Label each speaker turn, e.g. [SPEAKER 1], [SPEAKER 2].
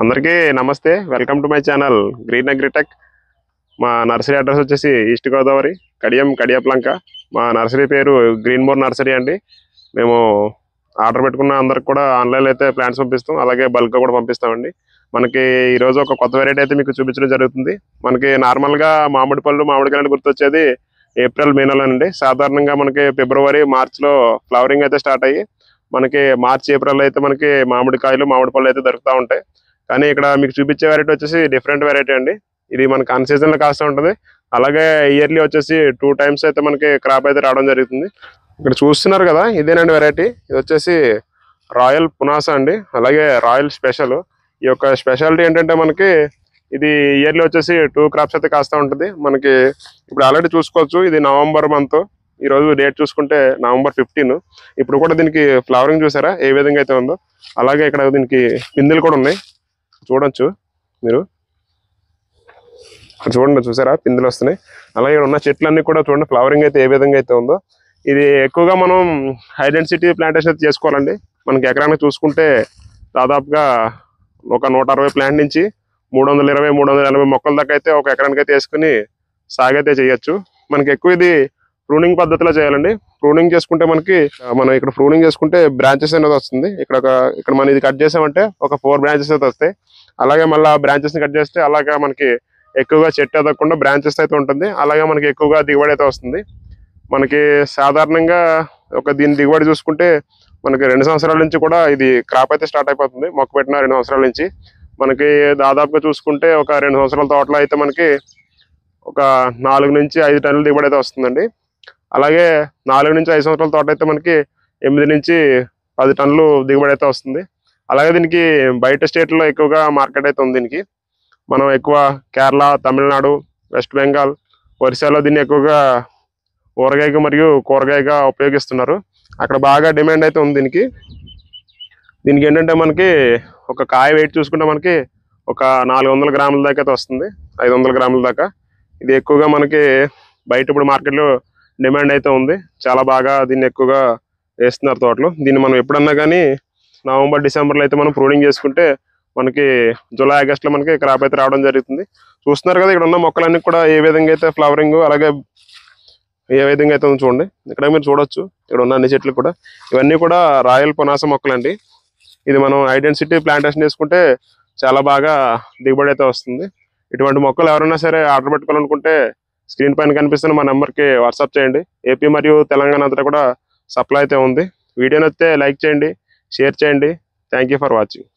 [SPEAKER 1] అందరికీ నమస్తే. Welcome to my channel green agritech. మా నర్సరీ అడ్రస్ వచ్చేసి ఈస్ట్ గోదావరి కడియప్లంక. మా నర్సరీ పేరు గ్రీన్ మోర్ నర్సరీ అండి. మేము ఆర్డర్ పెట్టుకున్న అందరికి కూడా ఆన్లైన్లో అయితే ప్లాంట్స్ పంపిస్తాం, అలాగే బల్క్గా కూడా పంపిస్తామండి. మనకి ఈరోజు ఒక కొత్త వెరైటీ అయితే మీకు చూపించడం జరుగుతుంది. మనకి నార్మల్గా మామిడి పళ్ళు మామిడికాయలు గుర్తొచ్చేది ఏప్రిల్ మే నెల అండి. సాధారణంగా మనకి ఫిబ్రవరి మార్చ్లో ఫ్లవరింగ్ అయితే స్టార్ట్ అయ్యి మనకి మార్చ్ ఏప్రిల్ అయితే మనకి మామిడికాయలు మామిడి పళ్ళు అయితే దొరుకుతూ ఉంటాయి. కానీ ఇక్కడ మీకు చూపించే వెరైటీ వచ్చేసి డిఫరెంట్ వెరైటీ అండి. ఇది మనకి అన్ సీజన్లో కాస్తూ ఉంటుంది. అలాగే ఇయర్లీ వచ్చేసి 2 times అయితే మనకి క్రాప్ అయితే రావడం జరుగుతుంది. ఇక్కడ చూస్తున్నారు కదా, ఇదేనండి వెరైటీ. ఇది వచ్చేసి రాయల్ పునాస అండి, అలాగే రాయల్ స్పెషల్. ఈ యొక్క స్పెషాలిటీ ఏంటంటే మనకి ఇది ఇయర్లీ వచ్చేసి 2 crops అయితే కాస్తూ ఉంటుంది. మనకి ఇప్పుడు ఆల్రెడీ చూసుకోవచ్చు, ఇది నవంబర్ మంత్. ఈరోజు డేట్ చూసుకుంటే నవంబర్ 15. ఇప్పుడు కూడా దీనికి ఫ్లవరింగ్ చూసారా ఏ విధంగా అయితే ఉందో. అలాగే ఇక్కడ దీనికి పిందెలు కూడా ఉన్నాయి, చూడొచ్చు మీరు. చూడండి, చూసారా పిందెలు వస్తున్నాయి. అలాగే ఇక్కడ ఉన్న చెట్లన్నీ కూడా చూడండి ఫ్లవరింగ్ అయితే ఏ విధంగా అయితే ఉందో. ఇది ఎక్కువగా మనం హై డెన్సిటీ ప్లాంటేషన్ అయితే చేసుకోవాలండి. మనకి ఎకరానికి చూసుకుంటే దాదాపుగా ఒక 160 ప్లాంట్ నుంచి 320-380 మొక్కల దాకా అయితే ఒక ఎకరానికి అయితే వేసుకుని సాగైతే చేయొచ్చు. మనకి ఎక్కువ ఇది ప్రూనింగ్ పద్ధతిలో చేయాలండి. ప్రూనింగ్ చేసుకుంటే మనం ఇక్కడ ప్రూనింగ్ చేసుకుంటే బ్రాంచెస్ అనేది వస్తుంది. ఇక్కడ మనం ఇది కట్ చేసామంటే ఒక 4 branches అయితే వస్తాయి. అలాగే మళ్ళీ బ్రాంచెస్ ని కట్ చేస్తే అలాగా మనకి ఎక్కువగా చెట్టు ఎదగకుండా బ్రాంచెస్ అయితే ఉంటుంది. అలాగే మనకి ఎక్కువగా దిగుబడి అయితే వస్తుంది. మనకి సాధారణంగా దీని దిగుబడి చూసుకుంటే మనకి 2 సంవత్సరాల నుంచి కూడా ఇది క్రాప్ అయితే స్టార్ట్ అయిపోతుంది. మొక్క పెట్టిన 2 సంవత్సరాల నుంచి మనకి దాదాపుగా చూసుకుంటే ఒక 2 సంవత్సరాల తోటలో అయితే మనకి ఒక 4 నుంచి 5 టన్నుల దిగుబడి అయితే వస్తుందండి. అలాగే 4 నుంచి 5 సంవత్సరాల తోట అయితే మనకి 8 నుంచి 10 టన్నులు దిగుబడి అయితే వస్తుంది. అలాగే దీనికి బయట స్టేట్లో ఎక్కువగా మార్కెట్ అయితే ఉంది. దీనికి మనం ఎక్కువ కేరళ, తమిళనాడు, వెస్ట్ బెంగాల్, ఒరిస్సాలో దీన్ని ఎక్కువగా ఊరగాయగా మరియు కూరగాయగా ఉపయోగిస్తున్నారు. అక్కడ బాగా డిమాండ్ అయితే ఉంది దీనికి ఏంటంటే మనకి ఒక కాయ వెయిట్ చూసుకుంటే మనకి ఒక 400 గ్రాముల దాకా అయితే వస్తుంది, 500 గ్రాముల దాకా. ఇది ఎక్కువగా మనకి బయట ఇప్పుడు మార్కెట్లో డిమాండ్ అయితే ఉంది. చాలా బాగా దీన్ని ఎక్కువగా వేస్తున్నారు తోటలు. దీన్ని మనం ఎప్పుడన్నా కానీ నవంబర్ డిసెంబర్లో అయితే మనం ప్రూనింగ్ చేసుకుంటే మనకి జూలై ఆగస్టులో మనకి క్రాప్ అయితే రావడం జరుగుతుంది. చూస్తున్నారు కదా, ఇక్కడ ఉన్న మొక్కలన్నీ కూడా ఏ విధంగా అయితే ఫ్లవరింగ్ అలాగే ఏ విధంగా అయితే ఉంది చూడండి. ఇక్కడ మీరు చూడొచ్చు, ఇక్కడ ఉన్న అన్ని చెట్లు కూడా ఇవన్నీ కూడా రాయల్ పునాస మొక్కలండి. ఇది మనం ఐడెన్సిటీ ప్లాంటేషన్ చేసుకుంటే చాలా బాగా దిగుబడి అయితే వస్తుంది. ఇటువంటి మొక్కలు ఎవరైనా సరే ఆర్డర్ పెట్టుకోవాలనుకుంటే స్క్రీన్ పైన కనిపిస్తున్న మా నెంబర్కి వాట్సాప్ చేయండి. ఏపీ మరియు తెలంగాణ అంతటా కూడా సప్లై అయితే ఉంది. వీడియో నచ్చితే లైక్ చేయండి, షేర్ చేయండి. Thank you for watching.